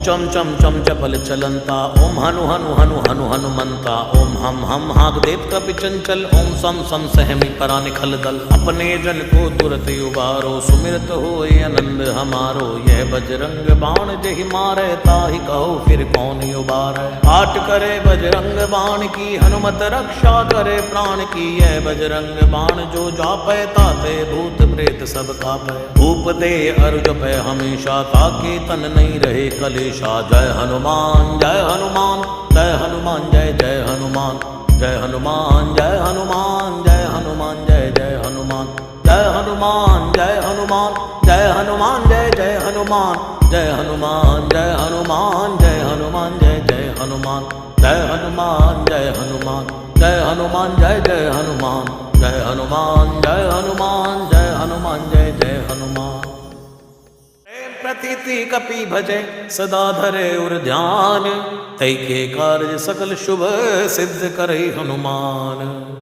चम चम चम चपल चलंता ओम हनु हनु हनु हनु हनुमंता ओम हम हाग देव कपि चंचल ओम सम सम सहमी परा निखल दल अपने जन को तुरत उबारो सुमिरत हो आनंद हमारो यह बजरंग बाण जहि मारे ताहि कहो फिर कौन उबारे पाठ करे बजरंग बाण की हनुमत रक्षा करे प्राण की यह बजरंग बाण जो जापै ताते भूत प्रेत सब कापै भूप दे अरु जपै हमेशा ताके तन नहीं रहे कलेशा जय हनुमान जय हनुमान जय हनुमान जय जय हनुमान जय हनुमान जय हनुमान जय हनुमान जय जय हनुमान जय हनुमान जय हनुमान जय हनुमान जय जय हनुमान जय हनुमान जय हनुमान जय हनुमान जय जय हनुमान जय हनुमान जय हनुमान जय हनुमान जय जय हनुमान जय हनुमान जय हनुमान जय हनुमान जय जय हनुमान प्रतीति कपि भजे सदा धरे उर ध्यान तै के कार्य सकल शुभ सिद्ध करे हनुमान।